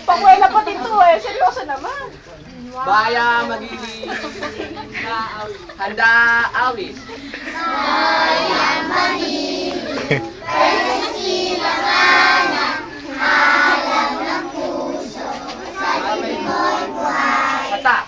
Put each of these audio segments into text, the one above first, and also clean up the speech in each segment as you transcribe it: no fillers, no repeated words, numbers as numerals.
Pangwela pa dito eh. Seryoso naman. Baya magiging handa awit. Mata.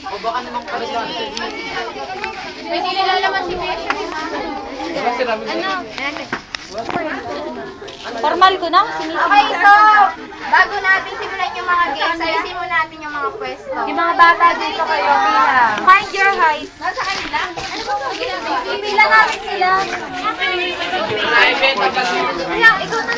O baka namang kalisan. May nilalaman si Messi. Ano? Formal ko na, sinisip. Okay, so, bago natin simulan yung mga games, ayusin mo natin yung mga pwesto. Yung mga bata dito kayo, pila. Find your height. Nasa kanila? Ano ba Pila natin sila. Private. Kaya, ikaw na lang.